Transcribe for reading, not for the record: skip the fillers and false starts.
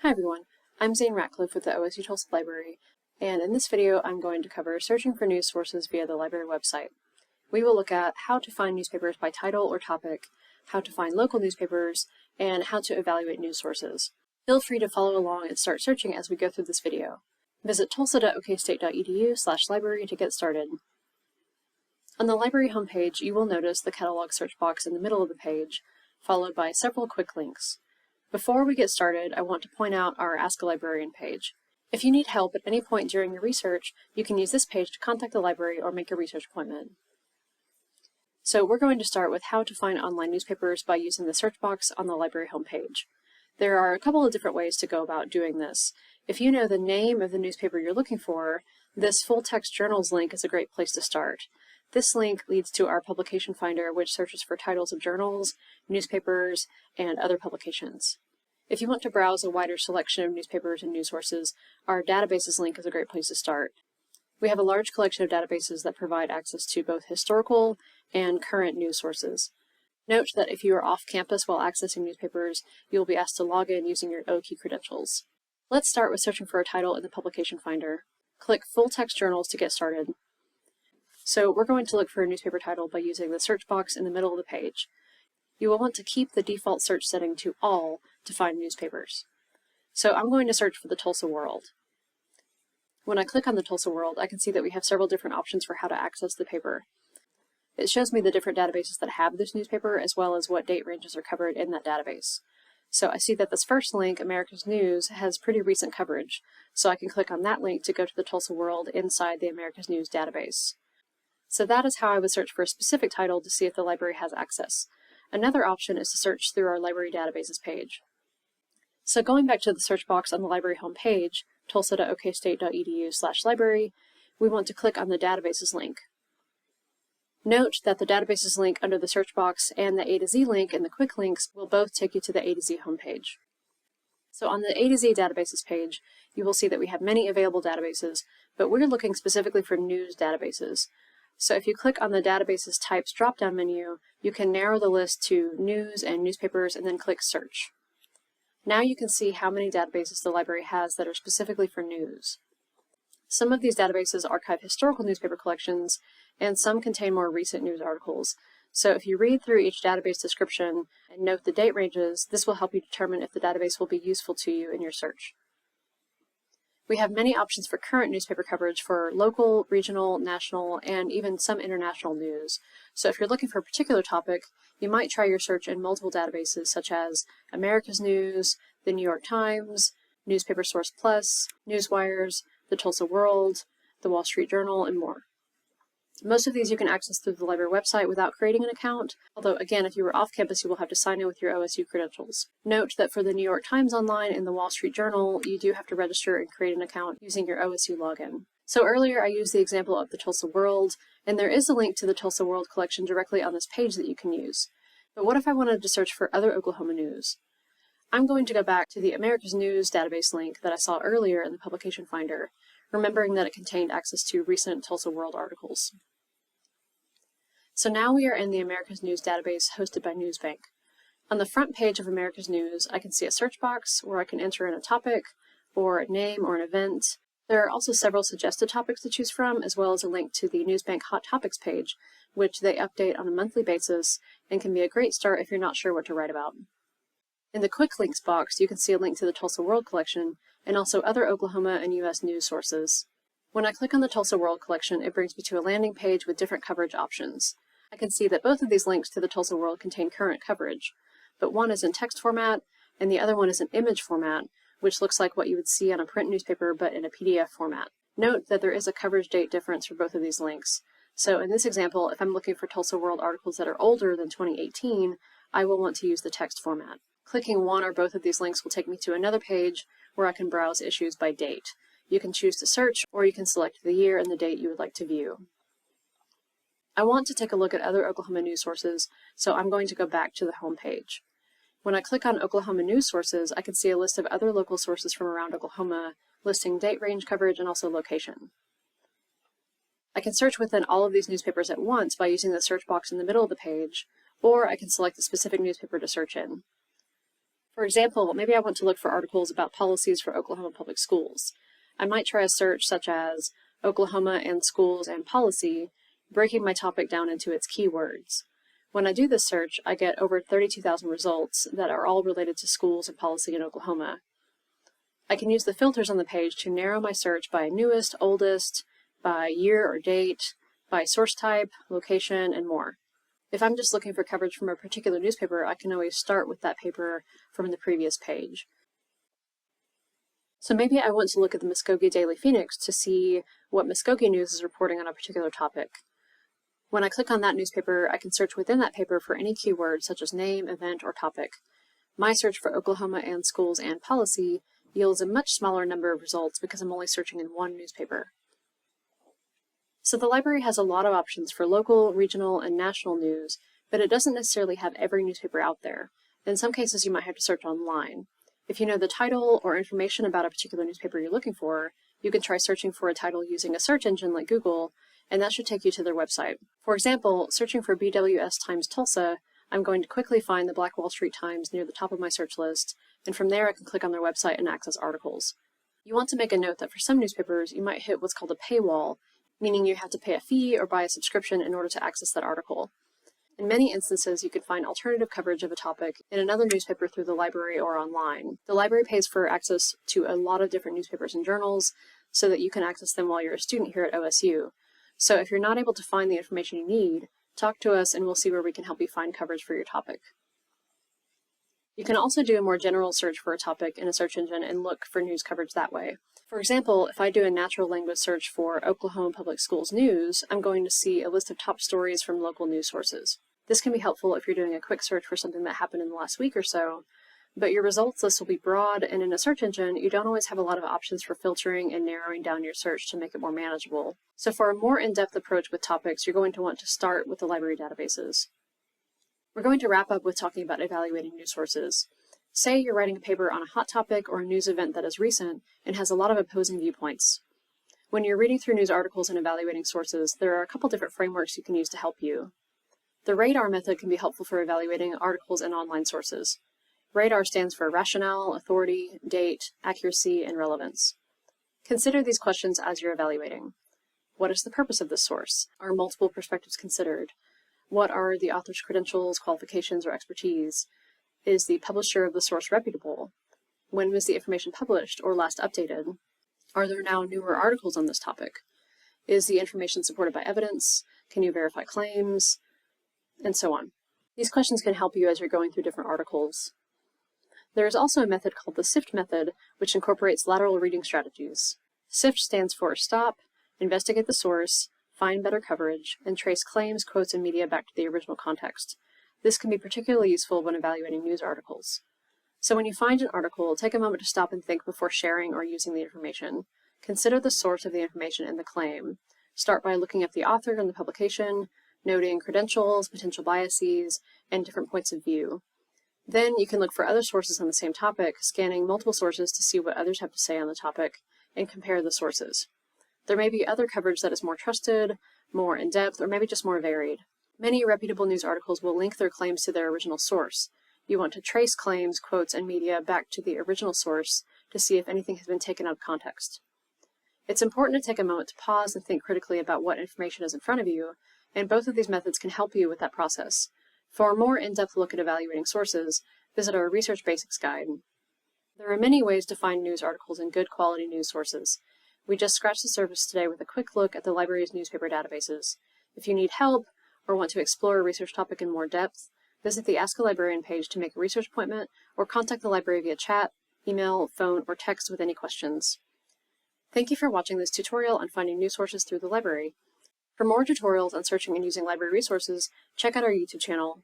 Hi everyone, I'm Zane Ratcliffe with the OSU-Tulsa Library, and in this video I'm going to cover searching for news sources via the library website. We will look at how to find newspapers by title or topic, how to find local newspapers, and how to evaluate news sources. Feel free to follow along and start searching as we go through this video. Visit tulsa.okstate.edu/library to get started. On the library homepage, you will notice the catalog search box in the middle of the page, followed by several quick links. Before we get started, I want to point out our Ask a Librarian page. If you need help at any point during your research, you can use this page to contact the library or make a research appointment. So we're going to start with how to find online newspapers by using the search box on the library homepage. There are a couple of different ways to go about doing this. If you know the name of the newspaper you're looking for, this full-text journals link is a great place to start. This link leads to our publication finder, which searches for titles of journals, newspapers, and other publications. If you want to browse a wider selection of newspapers and news sources, our databases link is a great place to start. We have a large collection of databases that provide access to both historical and current news sources. Note that if you are off campus while accessing newspapers, you will be asked to log in using your OKey credentials. Let's start with searching for a title in the publication finder. Click Full Text Journals to get started. So we're going to look for a newspaper title by using the search box in the middle of the page. You will want to keep the default search setting to all to find newspapers. So I'm going to search for the Tulsa World. When I click on the Tulsa World, I can see that we have several different options for how to access the paper. It shows me the different databases that have this newspaper as well as what date ranges are covered in that database. So I see that this first link, America's News, has pretty recent coverage, so I can click on that link to go to the Tulsa World inside the America's News database. So that is how I would search for a specific title to see if the library has access. Another option is to search through our library databases page. So going back to the search box on the library homepage, tulsa.okstate.edu/library, we want to click on the databases link. Note that the databases link under the search box and the A to Z link in the quick links will both take you to the A to Z homepage. So on the A to Z databases page, you will see that we have many available databases, but we're looking specifically for news databases. So if you click on the Databases Types drop-down menu, you can narrow the list to news and newspapers and then click Search. Now you can see how many databases the library has that are specifically for news. Some of these databases archive historical newspaper collections, and some contain more recent news articles. So if you read through each database description and note the date ranges, this will help you determine if the database will be useful to you in your search. We have many options for current newspaper coverage for local, regional, national, and even some international news. So if you're looking for a particular topic, you might try your search in multiple databases such as America's News, the New York Times, Newspaper Source Plus, Newswires, the Tulsa World, the Wall Street Journal, and more. Most of these you can access through the library website without creating an account, although again, if you were off campus, you will have to sign in with your OSU credentials. Note that for the New York Times Online and the Wall Street Journal, you do have to register and create an account using your OSU login. So earlier I used the example of the Tulsa World, and there is a link to the Tulsa World collection directly on this page that you can use. But what if I wanted to search for other Oklahoma news? I'm going to go back to the America's News database link that I saw earlier in the publication finder, remembering that it contained access to recent Tulsa World articles. So now we are in the America's News database hosted by Newsbank. On the front page of America's News, I can see a search box where I can enter in a topic, or a name, or an event. There are also several suggested topics to choose from, as well as a link to the Newsbank Hot Topics page, which they update on a monthly basis and can be a great start if you're not sure what to write about. In the Quick Links box, you can see a link to the Tulsa World collection and also other Oklahoma and U.S. news sources. When I click on the Tulsa World collection, it brings me to a landing page with different coverage options. I can see that both of these links to the Tulsa World contain current coverage, but one is in text format and the other one is in image format, which looks like what you would see on a print newspaper but in a PDF format. Note that there is a coverage date difference for both of these links. So in this example, if I'm looking for Tulsa World articles that are older than 2018, I will want to use the text format. Clicking one or both of these links will take me to another page where I can browse issues by date. You can choose to search, or you can select the year and the date you would like to view. I want to take a look at other Oklahoma news sources, so I'm going to go back to the home page. When I click on Oklahoma news sources, I can see a list of other local sources from around Oklahoma, listing date range coverage and also location. I can search within all of these newspapers at once by using the search box in the middle of the page, or I can select a specific newspaper to search in. For example, maybe I want to look for articles about policies for Oklahoma public schools. I might try a search such as Oklahoma and schools and policy, breaking my topic down into its keywords. When I do this search, I get over 32,000 results that are all related to schools and policy in Oklahoma. I can use the filters on the page to narrow my search by newest, oldest, by year or date, by source type, location, and more. If I'm just looking for coverage from a particular newspaper, I can always start with that paper from the previous page. So maybe I want to look at the Muskogee Daily Phoenix to see what Muskogee News is reporting on a particular topic. When I click on that newspaper, I can search within that paper for any keyword such as name, event, or topic. My search for Oklahoma and schools and policy yields a much smaller number of results because I'm only searching in one newspaper. So the library has a lot of options for local, regional, and national news, but it doesn't necessarily have every newspaper out there. In some cases, you might have to search online. If you know the title or information about a particular newspaper you're looking for, you can try searching for a title using a search engine like Google, and that should take you to their website. For example, searching for BWS Times Tulsa, I'm going to quickly find the Black Wall Street Times near the top of my search list, and from there I can click on their website and access articles. You want to make a note that for some newspapers, you might hit what's called a paywall, meaning you have to pay a fee or buy a subscription in order to access that article. In many instances, you could find alternative coverage of a topic in another newspaper through the library or online. The library pays for access to a lot of different newspapers and journals so that you can access them while you're a student here at OSU. So if you're not able to find the information you need, talk to us and we'll see where we can help you find coverage for your topic. You can also do a more general search for a topic in a search engine and look for news coverage that way. For example, if I do a natural language search for Oklahoma Public Schools news, I'm going to see a list of top stories from local news sources. This can be helpful if you're doing a quick search for something that happened in the last week or so, but your results list will be broad, and in a search engine, you don't always have a lot of options for filtering and narrowing down your search to make it more manageable. So for a more in-depth approach with topics, you're going to want to start with the library databases. We're going to wrap up with talking about evaluating news sources. Say you're writing a paper on a hot topic or a news event that is recent and has a lot of opposing viewpoints. When you're reading through news articles and evaluating sources, there are a couple different frameworks you can use to help you. The RADAR method can be helpful for evaluating articles and online sources. RADAR stands for rationale, authority, date, accuracy, and relevance. Consider these questions as you're evaluating. What is the purpose of this source? Are multiple perspectives considered? What are the author's credentials, qualifications, or expertise? Is the publisher of the source reputable? When was the information published or last updated? Are there now newer articles on this topic? Is the information supported by evidence? Can you verify claims? And so on. These questions can help you as you're going through different articles. There is also a method called the SIFT method, which incorporates lateral reading strategies. SIFT stands for Stop, Investigate the Source, Find Better Coverage, and Trace Claims, Quotes, and Media back to the original context. This can be particularly useful when evaluating news articles. So when you find an article, take a moment to stop and think before sharing or using the information. Consider the source of the information and the claim. Start by looking up the author and the publication, noting credentials, potential biases, and different points of view. Then you can look for other sources on the same topic, scanning multiple sources to see what others have to say on the topic, and compare the sources. There may be other coverage that is more trusted, more in-depth, or maybe just more varied. Many reputable news articles will link their claims to their original source. You want to trace claims, quotes, and media back to the original source to see if anything has been taken out of context. It's important to take a moment to pause and think critically about what information is in front of you, and both of these methods can help you with that process. For a more in-depth look at evaluating sources, visit our Research Basics Guide. There are many ways to find news articles and good quality news sources. We just scratched the surface today with a quick look at the library's newspaper databases. If you need help or want to explore a research topic in more depth, visit the Ask a Librarian page to make a research appointment or contact the library via chat, email, phone, or text with any questions. Thank you for watching this tutorial on finding news sources through the library. For more tutorials on searching and using library resources, check out our YouTube channel.